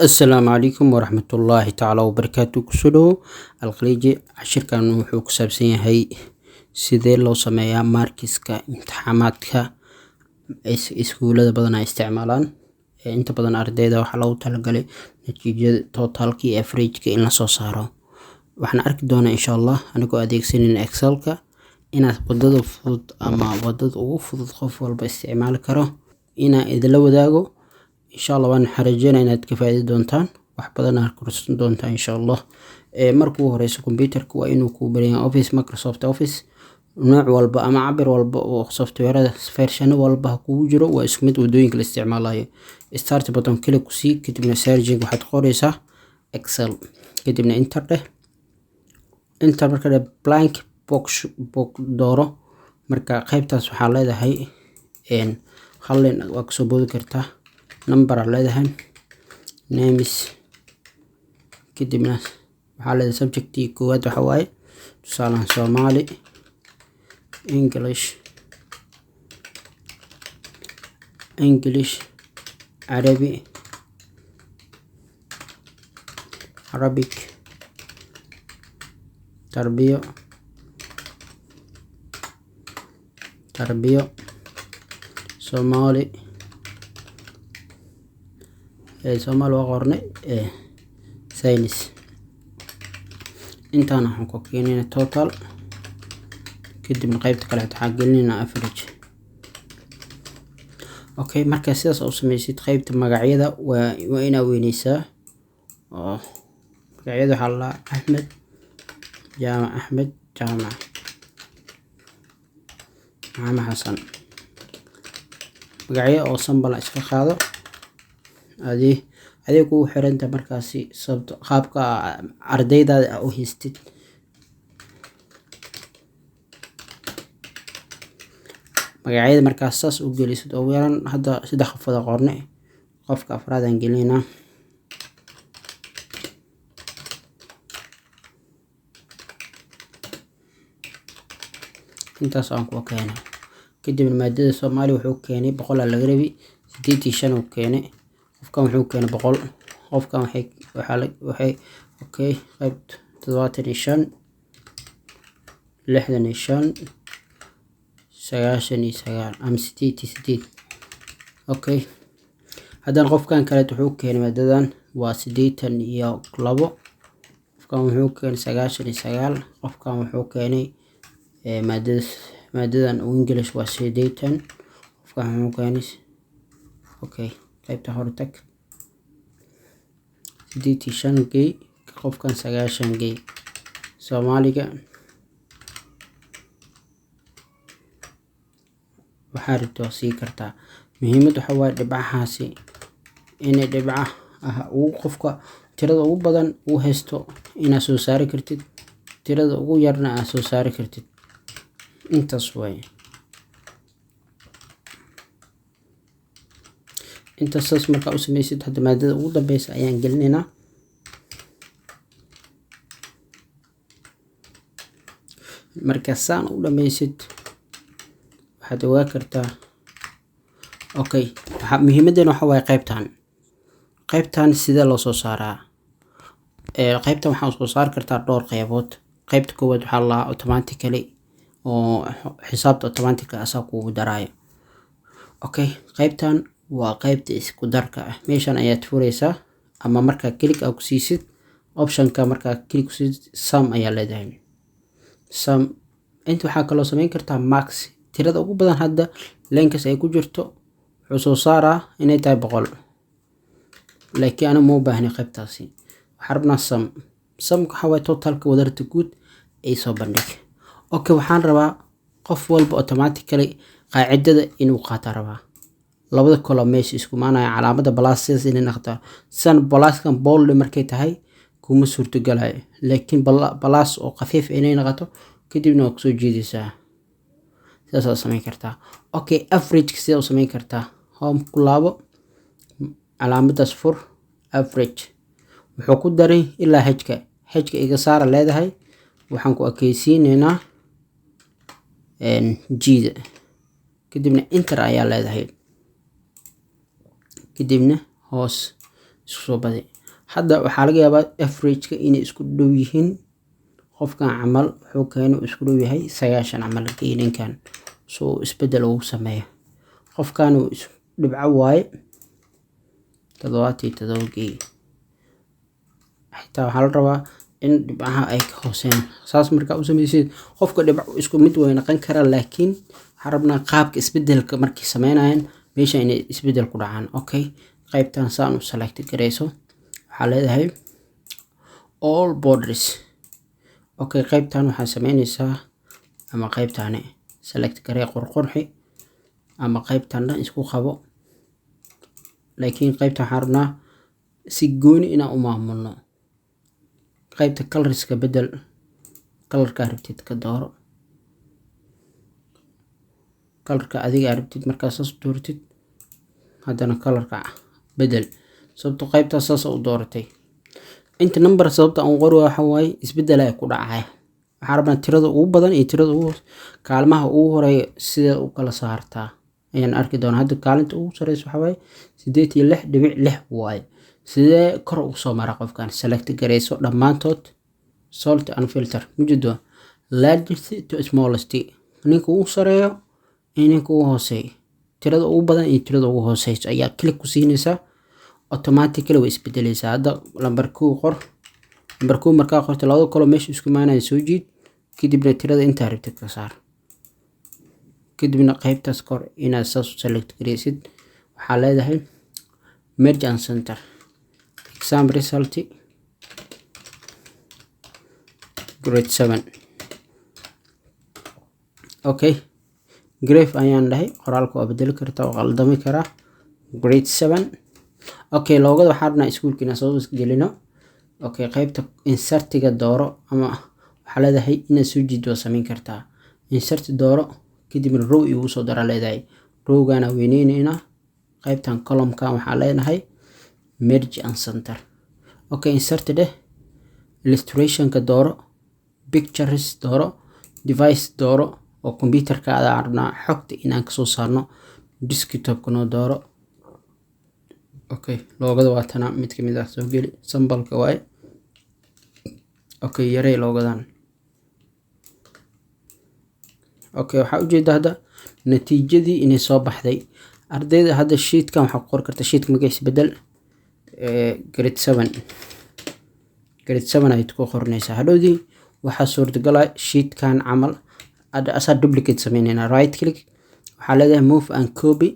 السلام عليكم ورحمة الله تعالى وبركاته. كسودو الخليجي عشر كان وحوك سابسين هاي سيدي لو سميا ماركسكا امتحاماتك اسكولة بدنا استعمالان انت بدن ardayda waxa lagu talagalay natiijada totalki average-ka in la soo saaro. Waxaan arki doonaa insha Allah anigoo adeegsanayna Excel-ka inaad wadada fudud ama wadada ugu fudud qof walba isticmaali karo inaan idila wadaago. insha Allah waan xarajeynaa inaad ka faa'iido doontaan wax badan aad kursan doontaan insha Allah. Markuu horeyso computerka waa inuu ku barayaa Office, Microsoft Office nooc walba ama cabir walba oo software-da version walba kugu jiro waa isku mid wadooyinka la isticmaalayo. Start button click ku sii kadibna searching waxaad qoraysaa Excel kadibna enter dheh. Enter marka blank box dooro marka qaybtaas waxaa leedahay halin waa ku soo boodi kartaa number leedahay names kadibna waxaa leedahay subject koowaad waxa waaye tusaale Soomaali English Arabic tarbiyo Soomaali waa qornay science intaan waxaan ku keenaynaa total kadibna qaybta kale waxaan gelinaynaa average. Okay, marka sidaas oo samaysid qaybta magacyada waa inaad weynaysaa oo magacyada waxaa la Ahmed Jaamac Maxamed Xasan magacyo oo sambal iska qaado adii ku xiranta markaasi sababta qaabka ardayda u haystid. magacyada markaas saas u gelisid oo weeran hadda saddex qof qornay qofka afraad aan gelinaa intaas aan ku keenay kadibna maadada Soomaali wuxuu keenay 100 laga rabi 85 uu keenay qofkan wuxuu keenay 100 qofkan waxay okay qayb 75 65 99 am 88 okay hadan qofkan kale wuxuu keenay maadadan waa 82 qofkan wuxuu keenay 99 qofkan wuxuu keenay maadadan English waa 80 qofkan wuxuu keenay okay qaybta hore tag 85 qofkan 90 Soomaaliga waxaa rabto sii kartaa. Muhiimadu waxa waaye dhibcahaasi inay dhibcaha ugu qofka tirada ugu badan uu haysto inaad soo saari kartid tirada ugu yarna aad soo saari kartid intaas waaye. intaas marka u samaysid hadda maadada ugu dambaysa ayaan gelinaynaa marka saan u dhamaysid waxaad ogaa kartaa. okay muhiimadana waxa waaye qaybtan sida loo soo saaraa. qaybtan waxaan soo saar kartaa dhowr qaybood. qaybta koowaad waxaa la automatically oo xisaabta automatic asaa kugu daraayo. okay qaybtan waa qaybta isku darka ah. meeshan ayaad furaysaa ama marka click aad ku siisid option-ka marka click ku siisid sum ayaa leedahay sum. inta waxaa kaloo samayn kartaa max tirada ugu badan hadda leenkas ay ku jirto wuxuu soo saaraa inay tahay 100 laakiin ana ma u baahnayn qaybtaasi. waxaan rabnaa sum waxa waaye totalka wadarta guud ay soo bandhig. okay waxaan rabaa qof walba automatically qaacidada inuu qaato rabaa labada kala meesha isku maanaya calaamada plus inay noqoto san pluskan bold markay tahay kuma suurto galay laakiin plus oo khafiif inay noqoto kadibna waa ku soo jeedaysaa sidaas samayn kartaa. okay average sida u samayn kartaa home ku laabo calaamadaas fur average wuxuu ku daray ilaa hka iga saara leedahay waxaan ku akeysiinaynaa g-da kadibna enter ayaa leedahay kadibna hoos isku soo badi. Hadda waxaa laga yaabaa average-ka inay isku dhow yihiin. Qofkan camal wuxuu keenay isku dhow yahay 9 camal geelinkan soo isbedel ugu sameeyo. Qofkan uu dhibco waaye 77 geey. Xitaa waxaa la rabaa in dhibcaha ay ka hooseen. Saas markaa u samaysid qofka dhibco isku mid way noqon karaa, laakiin waxaan rabnaa qaabka isbedelka markii sameynayaan meesha inay isbedel ku dhacaan. Okay, qaybtan saan u select gareyso. waxaa leedahay all borders. Okay, qaybtan waxaa sameynaysaa ama qaybtan select garee qurxi ama qaybtan dhan isku qabo. Laakiin qaybtan waxaan rabnaa si gooni inaan u maamulno. qaybta colorska bedel, colorka rabtid ka dooro, colorka adiga rabtid markaas soo doortid, haddana colorka bedel sababtoo qaybtaas saas u dooratay. inta number sababta aan qoro waxa waaye isbedel ay ku dhacay. waxaan rabnaa tirada ugu badan iyo tirada ugu kaalmaha ugu horeeya sida u kala saartaa ayaan arki doonaa. hadda kaalinta ugu sareysa waxa waaye 86.6 waaye. sidee kor ugu soo mara qofkan select gareyso dhammaantood sort and filter mujido largest to smallest. ninka ugu sareeyo iyo ninka ugu hooseeyo, tirada ugu badan iyo tirada ugu hooseyso ayaa click ku siinaysa, automatically way isbedelaysaa. hadda number 2 qor. number 2 markaa qorto labada kolo meesha isku maanay soo jiid, kadibna tirada inta rabtid ka saar, kadibna qaybtaas kor inaad saas select gareysid. waxaa leedahay merge and center exam result grade 7. okay, grade ayaan dhahay qoraalka waa bedeli kartaa oo qaldami karaa. grade 7. okay, loogada waxaa rabnaa iskuulkiina soo gelino. okay, qaybta insertiga dooro ama waxaa leedahay inaad soo jiido samayn kartaa. insert dooro kadibna row igu soo dara leedahay. rowgana weyneynayna qaybtan column-ka waxaa leenahay merge and center. okay, insert dheh, illustration-ka dooro, pictures dooro, device dooro oo computer-ka aad rabnaa xogta inaan ka soo saarno, desktop-ka noo dooro. okay, loogada waa tana mid ka mid ah soo geli sambalka waaye. okay, yarey loogadan. okay, waxaa ujeedaa hadda natiijadii inay soo baxday. ardayda hadda sheetkan waxaa qor karta sheetka magaciisa bedel grade 7. grade 7 ay ku qornaysaa. hadhowdii waxaa suurtagal ah sheetkan camal asaa duplicate sameynayna. right click waxaa leedahay move and copy,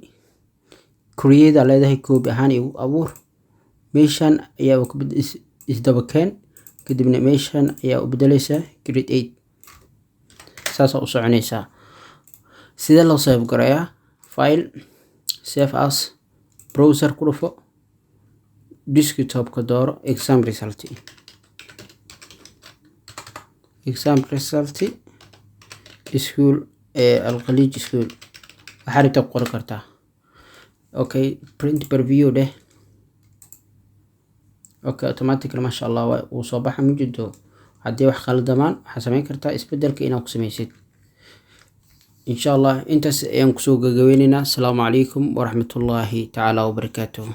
create aa leedahay copy ahaan igu abuur. meeshan ayaa isdaba keen, kadibna meeshan ayaa u bedelaysaa grade 8. saasa u soconaysaa. sida loo save gareeyaa file, save as, browser ku dhufo, desktop-ka dooro, exam result. exam result school alqalij school waxaa rabta ku qori kartaa. okay, print preview dheh. okay, automatically masha Allah wuu soo baxa mujido. haddii wax qaldamaan waxaa samayn kartaa isbedelka inaad ku samaysid. insha Allah intaas ayaan kusoo gabagabeynaynaa. asalaamu calaykum waraxmatullaahi tacaala wabarakaatuh.